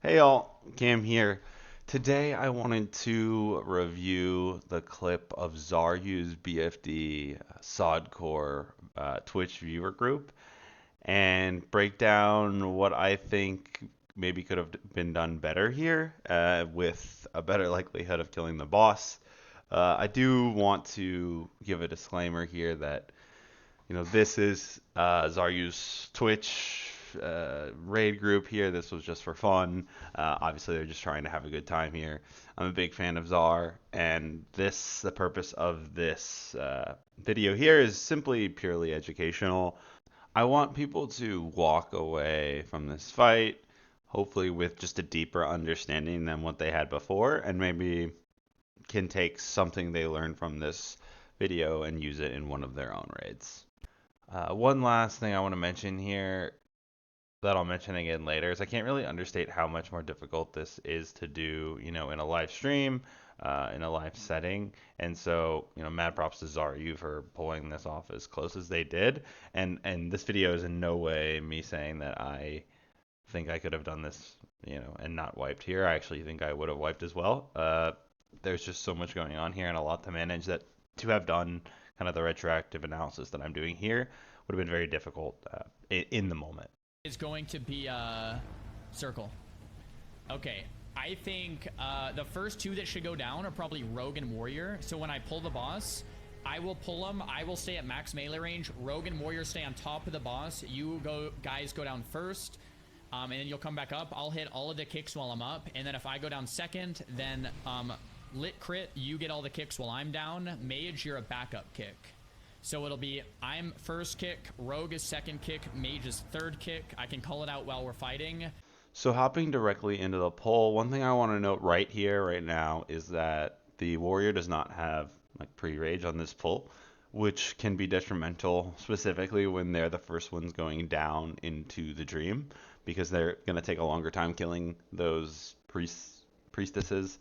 Hey all, Cam here. Today I wanted to review the clip of Xaryu's BFD SodCore Twitch viewer group and break down what I think maybe could have been done better here with a better likelihood of killing the boss. I do want to give a disclaimer here that this is Xaryu's Twitch raid group here. This was just for fun. Obviously, they're just trying to have a good time here. I'm a big fan of Xar, and the purpose of this video here is simply purely educational. I want people to walk away from this fight, hopefully with just a deeper understanding than what they had before, and maybe can take something they learned from this video and use it in one of their own raids. One last thing I want to mention here that I'll mention again later is I can't really understate how much more difficult this is to do, in a live stream, in a live setting. And so, mad props to Xaryu for pulling this off as close as they did. And this video is in no way me saying that I think I could have done this, and not wiped here. I actually think I would have wiped as well. There's just so much going on here and a lot to manage that to have done kind of the retroactive analysis that I'm doing here would have been very difficult in the moment. Is going to be circle. Okay, I think the first two that should go down are probably Rogue and Warrior. So when I pull the boss, I will pull them. I will stay at max melee range. Rogue and Warrior stay on top of the boss. You guys go down first, and then you'll come back up. I'll hit all of the kicks while I'm up, and then if I go down second, then lit crit, you get all the kicks while I'm down. Mage, you're a backup kick. So it'll be I'm first kick, Rogue is second kick, Mage is third kick. I can call it out while we're fighting. So hopping directly into the poll, one thing I want to note right here, right now, is that the Warrior does not have like pre-rage on this pull, which can be detrimental, specifically when they're the first ones going down into the Dream, because they're going to take a longer time killing those priestesses.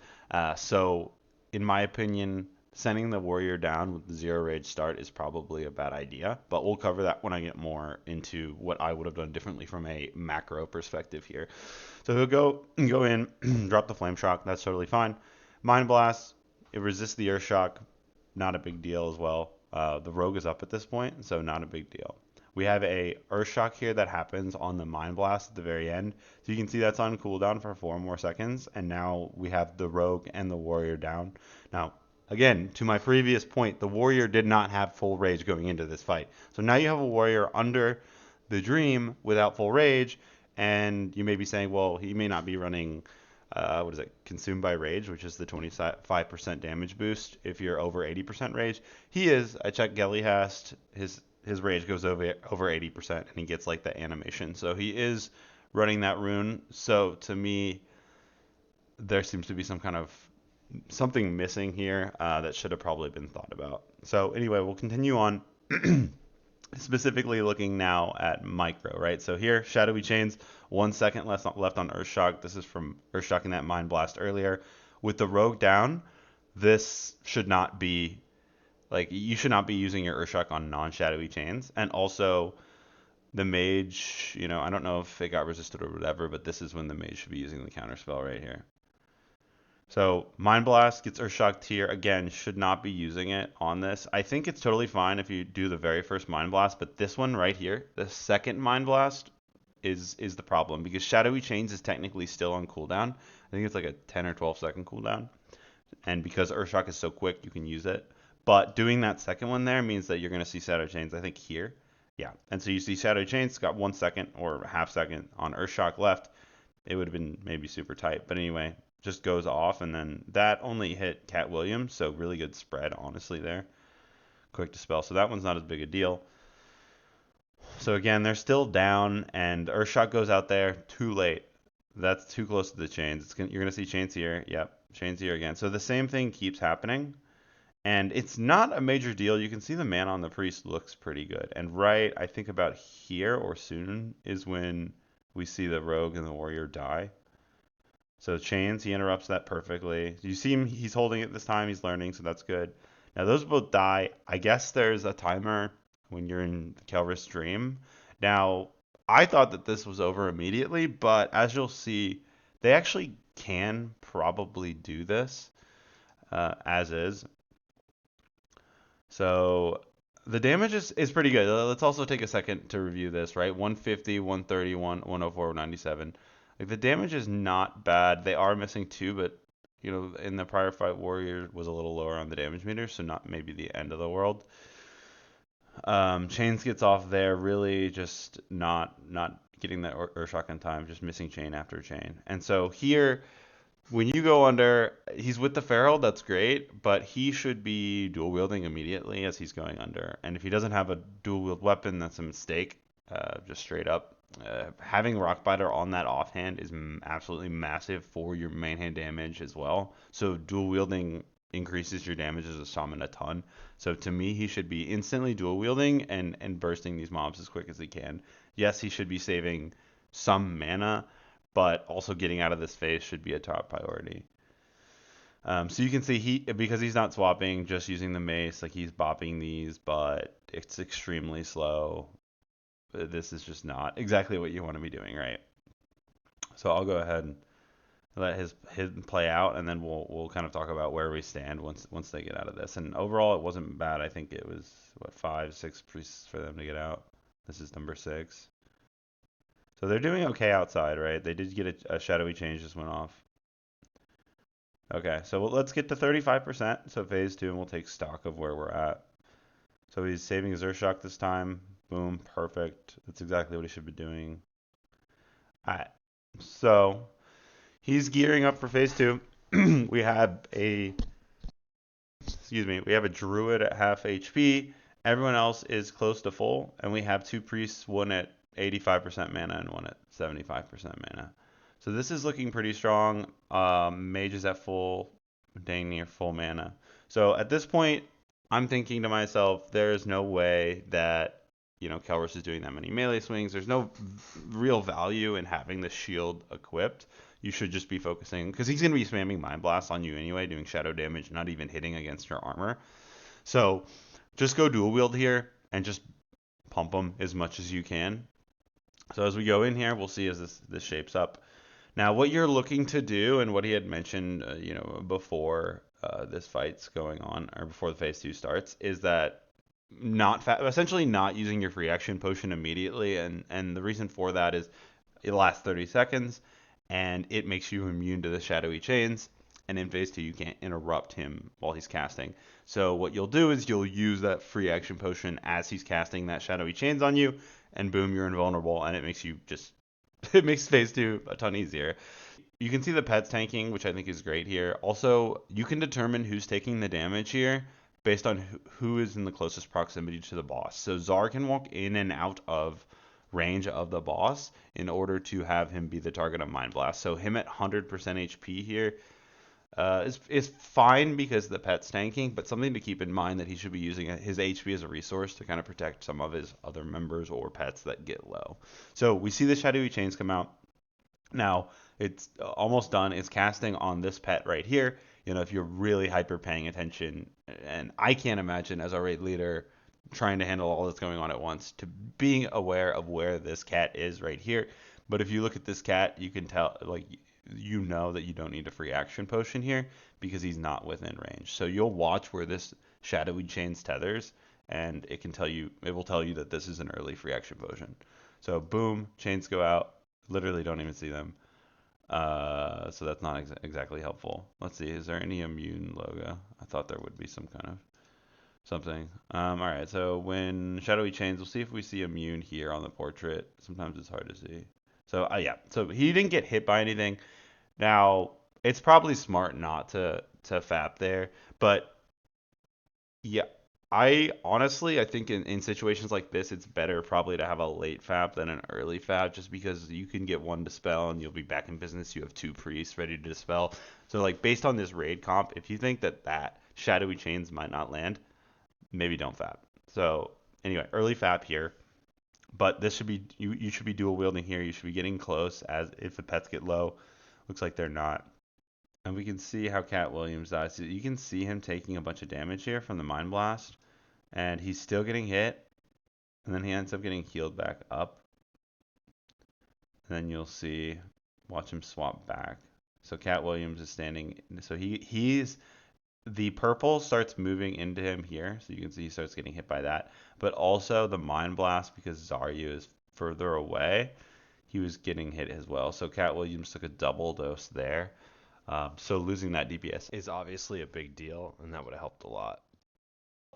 So in my opinion, sending the Warrior down with the 0 rage start is probably a bad idea, but we'll cover that when I get more into what I would have done differently from a macro perspective here. So he'll go in, drop the Flame Shock, that's totally fine. Mind Blast, it resists the Earth Shock, not a big deal as well. The Rogue is up at this point, so not a big deal. We have a Earth Shock here that happens on the Mind Blast at the very end. So you can see that's on cooldown for 4 more seconds, and now we have the Rogue and the Warrior down. Now, again, to my previous point, the Warrior did not have full rage going into this fight. So now you have a Warrior under the Dream without full rage, and you may be saying, well, he may not be running, Consumed by Rage, which is the 25% damage boost if you're over 80% rage. He is. I checked Gellyhast, his rage goes over 80%, and he gets like the animation. So he is running that rune. So to me, there seems to be something missing here that should have probably been thought about. So anyway, we'll continue on. Specifically looking now at micro, right? So here, Shadowy Chains, 1 second left on Earthshock. This is from Earthshocking that Mind Blast earlier. With the Rogue down, this should not be, you should not be using your Earthshock on non-Shadowy Chains. And also, the Mage, I don't know if it got resisted or whatever, but this is when the Mage should be using the counterspell right here. So Mind Blast gets Earthshocked here. Again, should not be using it on this. I think it's totally fine if you do the very first Mind Blast, but this one right here, the second Mind Blast, is the problem, because Shadowy Chains is technically still on cooldown. I think it's like a 10 or 12 second cooldown. And because Earthshock is so quick, you can use it. But doing that second one there means that you're going to see Shadow Chains, I think here. Yeah, and so you see Shadow Chains got 1 second or half second on Earthshock left. It would have been maybe super tight. But anyway, just goes off, and then that only hit Cat Williams, so really good spread, honestly, there. Quick dispel, so that one's not as big a deal. So again, they're still down, and Earthshock goes out there too late. That's too close to the chains. You're going to see chains here. Yep, chains here again. So the same thing keeps happening, and it's not a major deal. You can see the mana on the priest looks pretty good. And right, I think about here or soon is when we see the Rogue and the Warrior die. So chains, he interrupts that perfectly. You see him, he's holding it this time, he's learning, so that's good. Now those both die. I guess there's a timer when you're in the Kelris Dream. Now, I thought that this was over immediately, but as you'll see, They actually can probably do this as is. So the damage is pretty good. Let's also take a second to review this, right? 150, 131, 104, 97. Like the damage is not bad. They are missing two, but you know, in the prior fight, Warrior was a little lower on the damage meter, so not maybe the end of the world. Chains gets off there, really just not getting that Urshock in time, just missing chain after chain. And so here, when you go under, he's with the Feral, that's great, but he should be dual wielding immediately as he's going under. And if he doesn't have a dual wield weapon, that's a mistake, just straight up. Having Rockbiter on that offhand is absolutely massive for your main hand damage as well. So dual wielding increases your damage as a summon a ton. So to me, he should be instantly dual wielding and bursting these mobs as quick as he can. Yes, he should be saving some mana, but also getting out of this phase should be a top priority. So you can see because he's not swapping, just using the mace, like he's bopping these, but it's extremely slow. This is just not exactly what you want to be doing, right? So I'll go ahead and let his play out, and then we'll kind of talk about where we stand once they get out of this. And overall, it wasn't bad. I think it was what 5, 6 priests for them to get out. This is number 6. So they're doing okay outside, right? They did get a shadowy change just went off. Okay, so let's get to 35%. So phase 2, and we'll take stock of where we're at. So he's saving his Urshock this time. Boom, perfect. That's exactly what he should be doing. Alright, so he's gearing up for phase 2. We have a Druid at half HP. Everyone else is close to full, and we have 2 priests, one at 85% mana and one at 75% mana. So this is looking pretty strong. Mage is at full, dang near full mana. So at this point, I'm thinking to myself, there is no way that Kelris is doing that many melee swings. There's no real value in having the shield equipped. You should just be focusing, because he's going to be spamming Mind Blast on you anyway, doing shadow damage, not even hitting against your armor. So just go dual wield here and just pump them as much as you can. So as we go in here, we'll see as this shapes up. Now, what you're looking to do, and what he had mentioned, before this fight's going on, or before the phase 2 starts, is that essentially not using your free action potion immediately, and the reason for that is it lasts 30 seconds, and it makes you immune to the shadowy chains, and in phase 2 you can't interrupt him while he's casting. So what you'll do is you'll use that free action potion as he's casting that shadowy chains on you, and boom, you're invulnerable, and it makes phase 2 a ton easier. You can see the pets tanking, which I think is great here. Also, you can determine who's taking the damage here based on who is in the closest proximity to the boss. So Xar can walk in and out of range of the boss in order to have him be the target of Mind Blast. So him at 100% HP here is fine because the pet's tanking, but something to keep in mind that he should be using his HP as a resource to kind of protect some of his other members or pets that get low. So we see the shadowy chains come out. Now it's almost done. It's casting on this pet right here. If you're really hyper paying attention, and I can't imagine as a raid leader trying to handle all that's going on at once, to being aware of where this cat is right here. But if you look at this cat, you can tell, like, that you don't need a free action potion here because he's not within range. So you'll watch where this shadowy chains tethers, and it will tell you that this is an early free action potion. So boom, chains go out. Literally don't even see them. So that's not exactly helpful. Let's see, is there any immune logo? I thought there would be some kind of something. All right, so when shadowy chains, we'll see if we see immune here on the portrait. Sometimes it's hard to see. So yeah, so he didn't get hit by anything. Now it's probably smart not to fap there, but yeah, I think in situations like this, it's better probably to have a late fap than an early fap, just because you can get one dispel and you'll be back in business. You have 2 priests ready to dispel. So like based on this raid comp, if you think that shadowy chains might not land, maybe don't fap. So anyway, early fap here, but this should be you should be dual wielding here. You should be getting close as if the pets get low. Looks like they're not. And we can see how Cat Williams dies. So you can see him taking a bunch of damage here from the Mind Blast, and he's still getting hit, and then he ends up getting healed back up. And then you'll see watch him swap back. So Cat Williams is standing. So he's the purple starts moving into him here, so you can see he starts getting hit by that. But also the Mind Blast, because Xaryu is further away, he was getting hit as well. So Cat Williams took a double dose there. So losing that DPS Is obviously a big deal, and that would have helped a lot.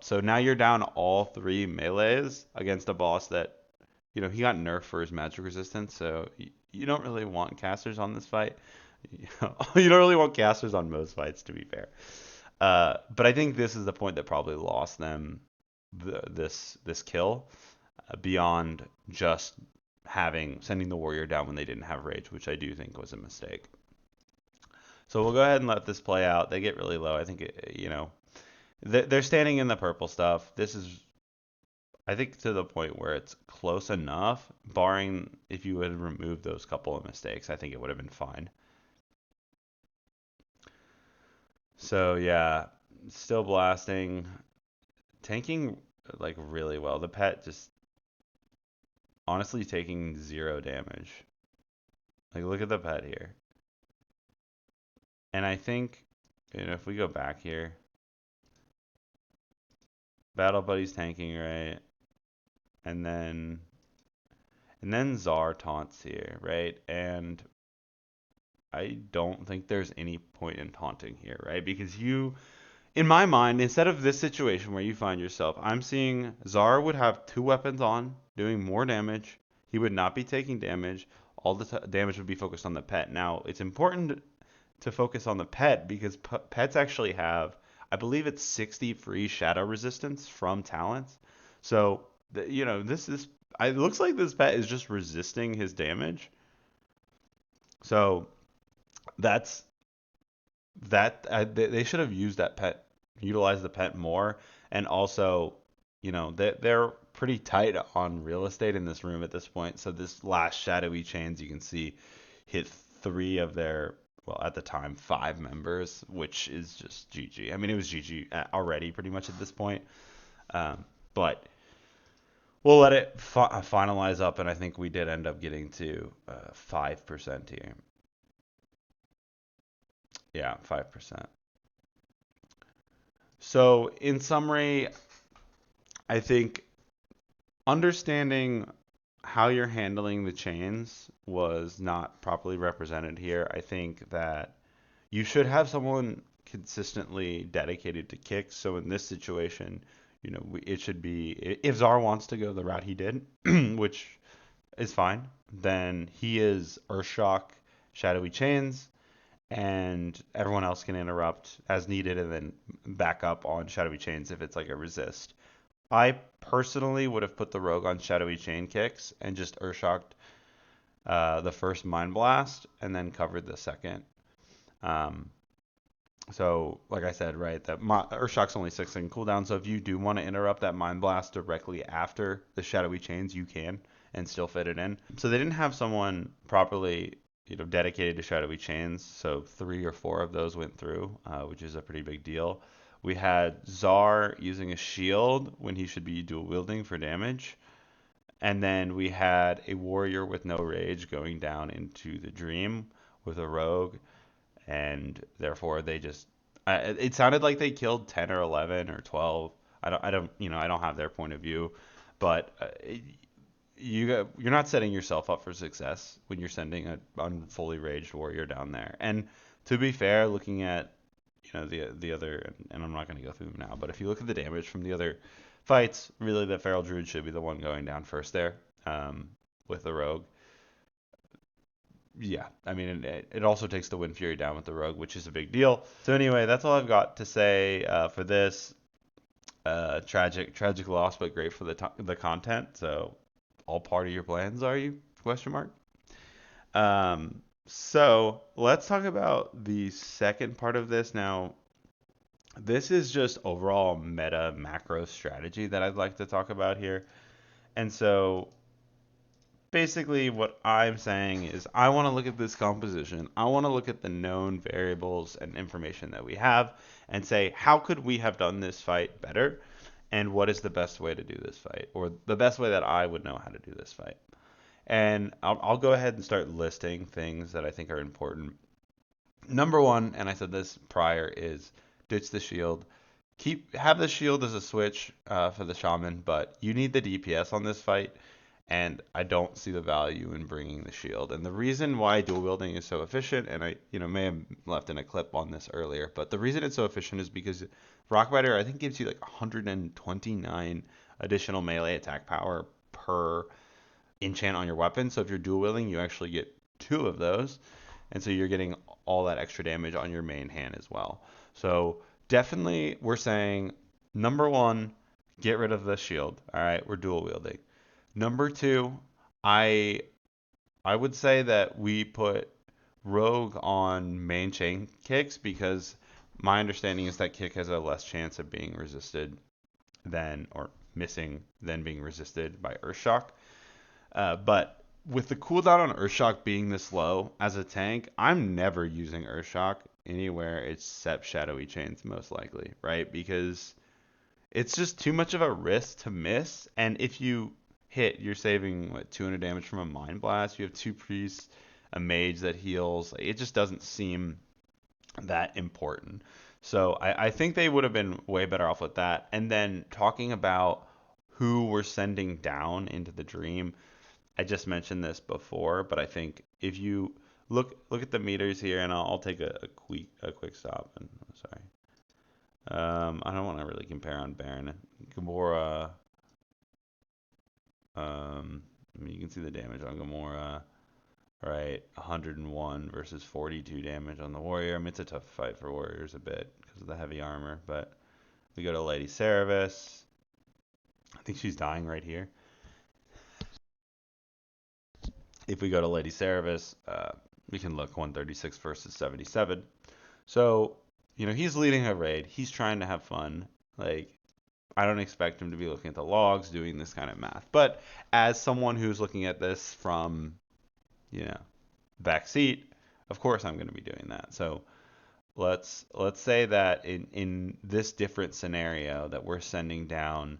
So now you're down all 3 melees against a boss that, he got nerfed for his magic resistance, so you don't really want casters on this fight. You don't really want casters on most fights, to be fair. But I think this is the point that probably lost them this kill, beyond just sending the warrior down when they didn't have rage, which I do think was a mistake. So we'll go ahead and let this play out. They get really low. I think they're standing in the purple stuff. This is, I think, to the point where it's close enough, barring if you would remove those couple of mistakes, I think it would have been fine. So yeah, still blasting, tanking like really well. The pet just honestly taking 0 damage. Like, look at the pet here. And I think, if we go back here, Battle Buddy's tanking, right? And then Xar taunts here, right? And I don't think there's any point in taunting here, right? Because in my mind, instead of this situation where you find yourself, I'm seeing Xar would have 2 weapons on, doing more damage. He would not be taking damage. All the damage would be focused on the pet. Now, it's important to focus on the pet because pets actually have, I believe it's 60 free shadow resistance from talents. So, it looks like this pet is just resisting his damage. So, that's they should have used that pet, utilized the pet more, and also, they're pretty tight on real estate in this room at this point. So this last shadowy chains you can see hit 3 of their, well, at the time 5 members, which is just GG. I mean, it was GG already pretty much at this point, but we'll let it finalize up, and I think we did end up getting to 5% here. Yeah, 5%. So, in summary, I think understanding how you're handling the chains was not properly represented here. I think that you should have someone consistently dedicated to kicks. So, in this situation, it should be, if Xar wants to go the route he did, which is fine, then he is Earthshock, Shadowy Chains, and everyone else can interrupt as needed and then back up on Shadowy Chains if it's like a resist. I personally would have put the Rogue on Shadowy Chain kicks and just Earthshocked the first Mind Blast and then covered the second. So, like I said, right, that Earthshock's only 6-second cooldown, so if you do want to interrupt that Mind Blast directly after the Shadowy Chains, you can and still fit it in. So they didn't have someone properly dedicated to Shadowy Chains, so 3 or 4 of those went through, which is a pretty big deal. We had Xar using a shield when he should be dual wielding for damage, and then we had a warrior with no rage going down into the dream with a rogue, and therefore they just, it sounded like they killed 10 or 11 or 12. I don't have their point of view, but you're not setting yourself up for success when you're sending a unfully raged warrior down there. And to be fair, looking at the other, and I'm not going to go through them now, but if you look at the damage from the other fights, really the Feral Druid should be the one going down first there, with the Rogue. Yeah, I mean, it also takes the Wind Fury down with the Rogue, which is a big deal. So anyway, that's all I've got to say for this. Tragic loss, but great for the content. So all part of your plans, are you? Question mark. So let's talk about the second part of this now. This is just overall meta macro strategy that I'd like to talk about here. And so basically what I'm saying is I want to look at this composition. I want to look at the known variables and information that we have and say, how could we have done this fight better? And what is the best way to do this fight? Or the best way that I would know how to do this fight? And I'll go ahead and start listing things that I think are important. Number one, and I said this prior, is ditch the shield. Have the shield as a switch for the shaman, but you need the DPS on this fight, and I don't see the value in bringing the shield. And the reason why dual wielding is so efficient, and I may have left in a clip on this earlier, but the reason it's so efficient is because Rockbiter I think gives you like 129 additional melee attack power per enchant on your weapon. So if you're dual wielding, you actually get two of those, and so you're getting all that extra damage on your main hand as well. So definitely, we're saying number one, get rid of the shield. All right, we're dual wielding. Number two, I I would say that we put Rogue on main chain kicks because my understanding is that kick has a less chance of being resisted than or missing than being resisted by Earthshock. But with the cooldown on Earthshock being this low as a tank, I'm never using Earthshock anywhere except Shadowy Chains, most likely, right? Because it's just too much of a risk to miss. And if you hit, you're saving, what, 200 damage from a Mind Blast. You have two priests, a mage that heals. It just doesn't seem that important. So I think they would have been way better off with that. And then talking about who we're sending down into the dream, I just mentioned this before, but I think if you look at the meters here, and I'll take a quick stop. And sorry, I don't want to really compare on Baron. Gamora, I mean, you can see the damage on Gamora, right? 101 versus 42 damage on the Warrior. I mean, it's a tough fight for Warriors a bit because of the heavy armor, but we go to Lady Cerevis. I think she's dying right here. If we go to Lady Cerevis, we can look 136 versus 77. So, he's leading a raid. He's trying to have fun. Like, I don't expect him to be looking at the logs, doing this kind of math. But as someone who's looking at this from, you know, back seat, of course I'm going to be doing that. So let's say that in this different scenario that we're sending down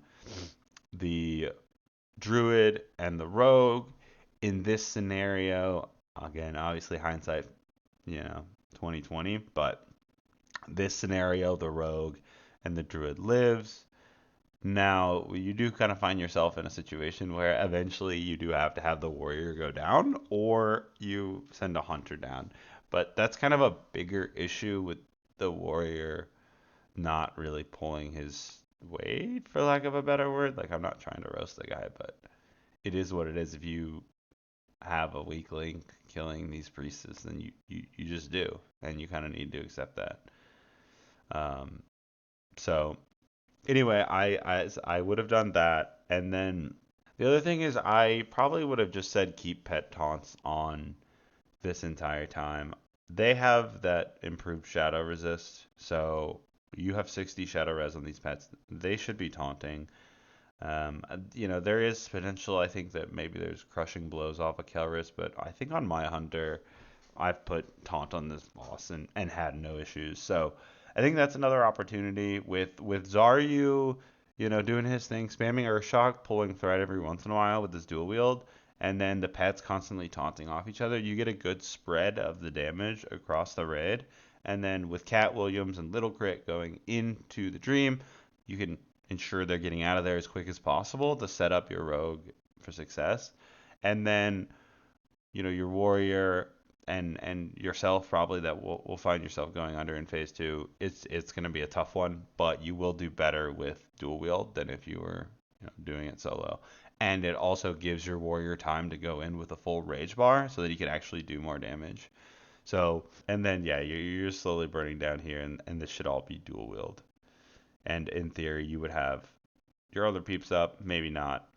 the Druid and the Rogue. In this scenario, again, obviously hindsight, 2020, but this scenario, the Rogue and the Druid lives. Now, you do kind of find yourself in a situation where eventually you do have to have the Warrior go down, or you send a Hunter down. But that's kind of a bigger issue with the Warrior not really pulling his weight, for lack of a better word. Like, I'm not trying to roast the guy, but it is what it is. If you have a weak link killing these priests, then you just do, and you kind of need to accept that. So anyway, I would have done that, and then the other thing is I probably would have just said keep pet taunts on this entire time. They have that improved shadow resist, so you have 60 shadow res on these pets. They should be taunting. There is potential. I think that maybe there's crushing blows off of Kelris, but I think on my hunter, I've put taunt on this boss and had no issues. So I think that's another opportunity with Xaryu, doing his thing, spamming Earthshock, pulling thread every once in a while with his dual wield, and then the pets constantly taunting off each other. You get a good spread of the damage across the raid, and then with Cat Williams and Little Crit going into the Dream, you can ensure they're getting out of there as quick as possible to set up your rogue for success. And then, your warrior and yourself probably that will find yourself going under in phase two. It's going to be a tough one, but you will do better with dual wield than if you were doing it solo. And it also gives your warrior time to go in with a full rage bar so that he can actually do more damage. So, and then yeah, you're slowly burning down here, and this should all be dual wield. And in theory, you would have your other peeps up, maybe not,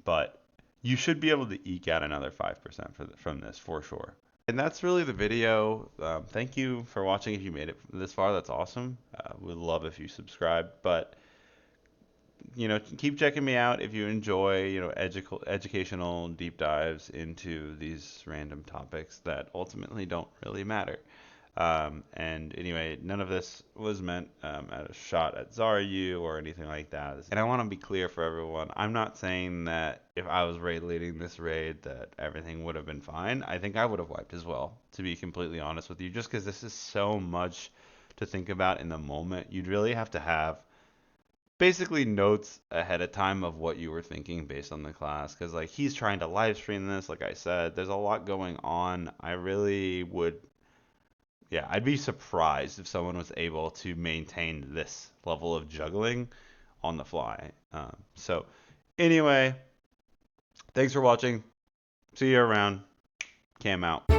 but you should be able to eke out another 5% from this for sure. And that's really the video. Thank you for watching. If you made it this far, that's awesome. We'd love if you subscribe, but keep checking me out if you enjoy, educational deep dives into these random topics that ultimately don't really matter. And anyway, none of this was meant at a shot at Xaryu or anything like that. And I want to be clear for everyone. I'm not saying that if I was raid leading this raid that everything would have been fine. I think I would have wiped as well, to be completely honest with you, just because this is so much to think about in the moment. You'd really have to have basically notes ahead of time of what you were thinking based on the class, because like he's trying to live stream this, like I said, there's a lot going on. I really would, yeah, I'd be surprised if someone was able to maintain this level of juggling on the fly. So anyway, thanks for watching. See you around. Cam out.